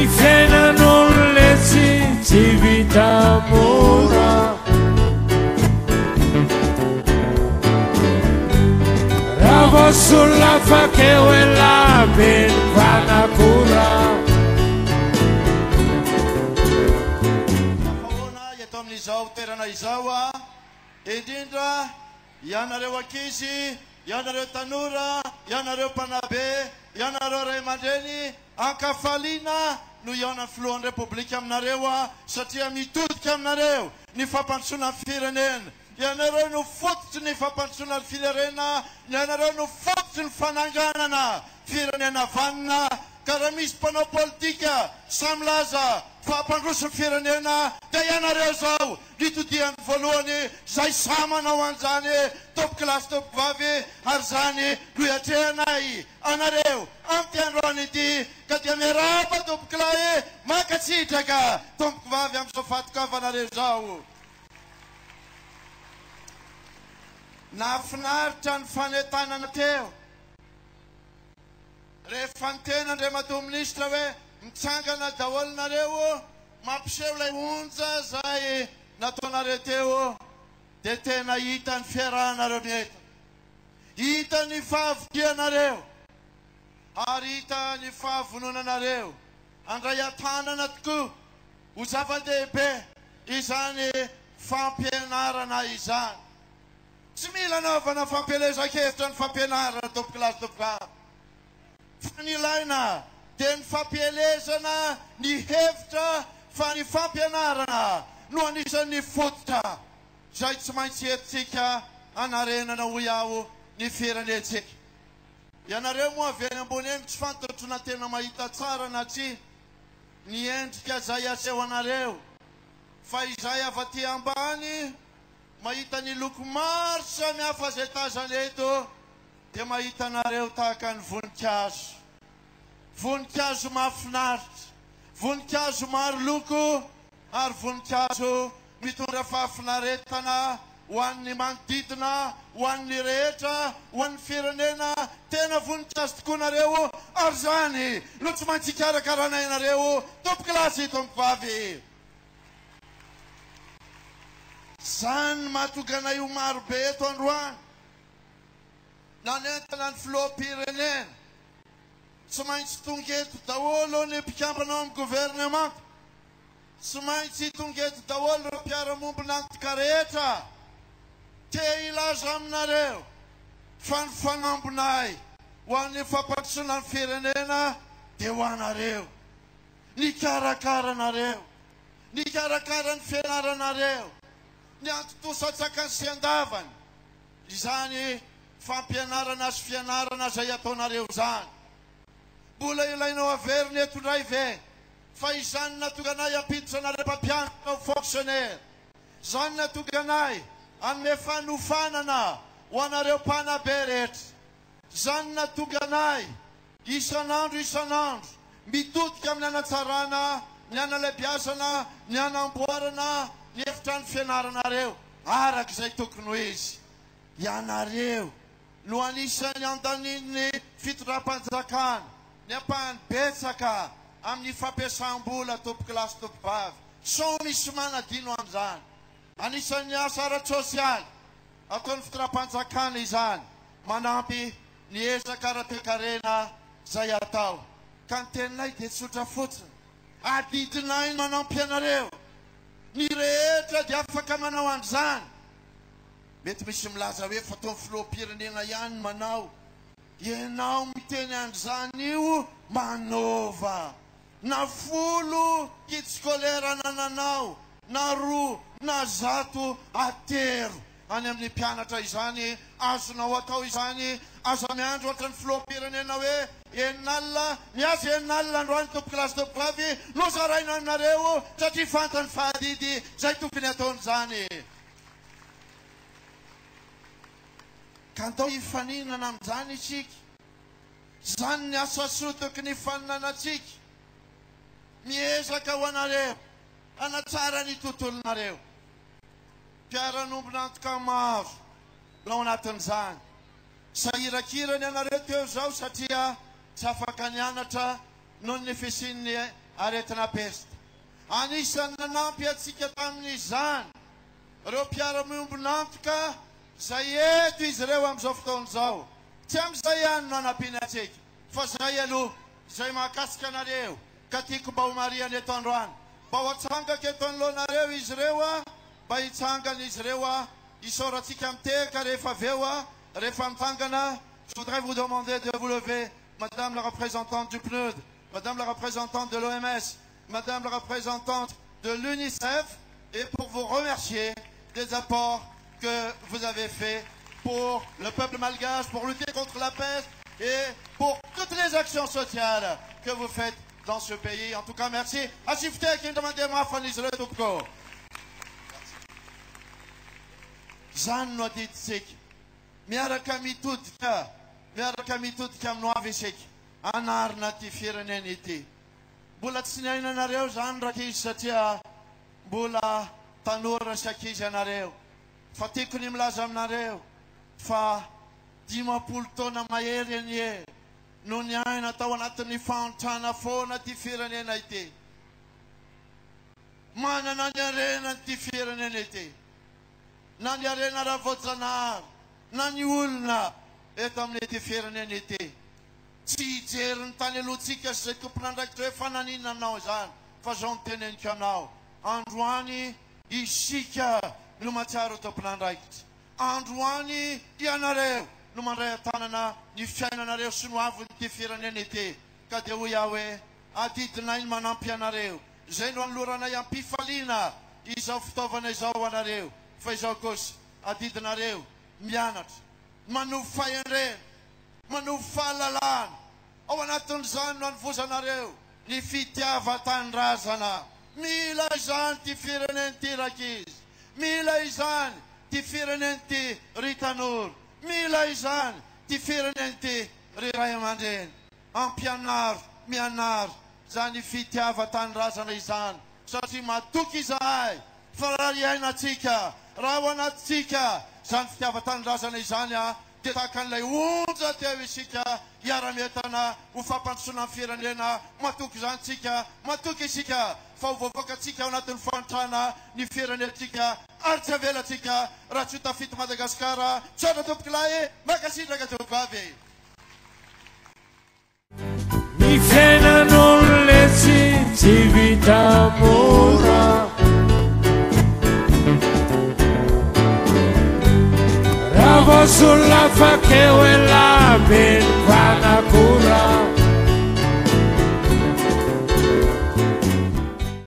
fiainan'olona tsy vita mora raha voasolona fakeo elabeny vanakora ahoana eto amin'izao toerana izao a indrindra ianareo ankizy ianareo tanora ianareo mpanabe ianareo ray aman-dreny ankafaliana no iona filohan'ny repoblika aminareo a satria mitodika aminareo ny fampandrosoana ny firenena ianareo no fototry ny fampandrosoana ny firenena ianareo no fototry ny fananganana firenena vanina ka raha misy mpanao politika samylaza fampandroso ny firenena dia ianareo zao nitodiany voalohany zay samanao an'izany topo kilasy topo vavy ary zany no iatrehanay anareo amin'ny androany ity ka dia miaraba topo kilay makatsitraka tompoko vavy amin'izao fatokaavanareo zao nafinaritra ny fanetanana teo rehefa nytena andriamatoa minisitra hoe mitsangana daholonareo mampiseho ilay onja zay nataonareo teo dia tena hita ny fiarahanareo mieta hita ny fahavikianareo ary hita ny fahavononanareo andray atanana tokoa ho zava-dehibe izany fampianarana izany tsy mila naovana fampielezan-kevitra ny fampianarana topo kilasy topoka fa ny ilaina dia ny fampielezana ny hevitra fa ny fampianarana no anisan'ny fototra zay tsy maintsy entsika anarenana ho iaho ny firenentsika ianareo moa avy any ambony eny tsy fantatro na tena mahita tsara na tsy ny endrika zay aseho anareo fa izay avy aty ambany mahita ny loko maro samihafa zay tazana eto dia mahita anareo tahaka ny voninkazo voninkazo mahafinaritra voninkazo maro loko ary voninkazo mitondra fahafinaretana ho an'ny manodidina ho an'ny rehetra ho an'ny firenena tena voninkazo tokoa nareo ary zany no tsy maintsy ikarakarana ianareo topo kilasy tompoko vavy zany mahatonga anay ho marobe eto androany nanentana ny filoham-pirenena tsy maintsy tonga eto daholo ny mpikambana amin'ny gouvernement tsy maintsy tonga eto daholo reo mpiara-mombona antoka rehetra te ilaza aminareo fa ny fanambonay ho an'ny fampandrosoana ny firenena dia ho anareo ny karakaranareo ny karakara ny fianaranareo ny antotosatsaka ny siandavany izany fampianarana sy fianarana zay ataonareo zany mbola ilainao averiny eto indray ve fa izany natonga anay ampiditra anareo mpampianatra ho fonctionnaire zany natonga anay anome fanofanana ho anareo mpanabe rehetra zany natonga anay isan'andro mitodika amin'ny anatsarana ny analebiazana ny anamboarana ny efitra ny fianaranareo araka izay tokony ho izy ianareo no anisany andanin'ny fitondram-panjakana ny ampahany betsaka amin'ny fampiasam-bola topo kilasy topo vavy so misy manadino amin'izany anisan'ny asa ara-tsosialy ataon'ny fitondram-panjakana izany manampy ny ezaka ara-toekarena zay atao ka ny teninay dia tsotra fotsiny adidinay manampy anareo ny rehetra dia afaka manao an'izany mety misy milaza hoe fa toa filoham-pirenena ihany manao ianao miteny an'izany io manova na folo kit scolaire nananao na roa na zato atero any amin'ny mpianatra izany azonao atao izany aza miandro ohatrany filoham-pirenena hoe eninalina miaza eninalina androany topo kilasy topo vavy no zaraina aminareo satria fantany fahadidy zay tokony ataon'izany ka andao hifaninana amin'izany isika zany ny asa soa tokony hifaninanatsika miezaka ho anareo anatsara ny tontolonareo mpiara-nombona antoka maro lao anatin'izany sahirakirany anareo teo zao satria tsy afaka nianatra noho ny fisian'ny aretina pesta. Anisan'ny nanampy atsika tamin'izany ireo mpiara-miombonantoka zay eto izy ireo amin'izao fotoan'izao. Tsy amin'izay ihany no anampiany atsika, fa zay aloha zay mahakasika anareo ka tiako mba ho mariany eto androany. Mba ho atsangaka eto anoloanareo izy ireo a, mba hitsangana izy ireo a, isaorantsika miteka rehefa aveo a, rehefa mitangana. Je voudrais vous demander de vous lever, Madame la représentante du PNUD, Madame la représentante de l'OMS, Madame la représentante de l'UNICEF, et pour vous remercier des apports que vous avez faits pour le peuple malgache, pour lutter contre la peste et pour toutes les actions sociales que vous faites dans ce pays. En tout cas, merci. Ashifte qui demande à Fanisre Tupko. Jean Noditsik, Miarakamitutka, Miarakamitutka Mnoavisik, Anar Natifireneniti. Bulat Sinaina Nareo, Jean Rakis Satia, Bula Tanura Shakiz Nareo, Fatikunim Lazam Nareo, Fa Dimapultona Mayerienye, Nunyaina Tawanatani Fontana Fona Tifirenenite, Mana Nanyarena Tifirenenite. Nanyarena Ravozanar, Nanyulna, etamneti fireneniti. Tijerin tanelutsika se kupnandaktre fananina nauzan, fajontenen kanao. Andruani ishika lumacharo to pnandakt. Andruani yanare, lumare tanana, ni fiananare sunuavu ti fireneniti. Kadeu yawe, adit nain manampianareu. Zenon lurana yampifalina, isoftovane zawanareu. Faisokos adidnareu mianat manufairen manufalalan awanatun zan non fusanareu ni fitiavatan razana mila zan ti firenenti rakis mila zan ti firenenti ritanur mila zan ti firenenti rirayamaden ampianar mianar zani fitiavatan razana izan sati matuki zai farariana tika Rawana tsika, san fitiavatan razana izany a, dia takan'ilay onja tevisika hiara-mientana ho fampandrosoana amin'ny firenena, matoky izany tsika, matoky isika fa ho voavoaka tsika ao anatin'ny fantrana ny firenentsika, ary tsy avelatsika raha tsy ho tafity Madagasikara. Tsaotra tompokilahy, makasitraka tovavy. Ny fiainan'olona tsy vita mora. Sulla fa che quella ben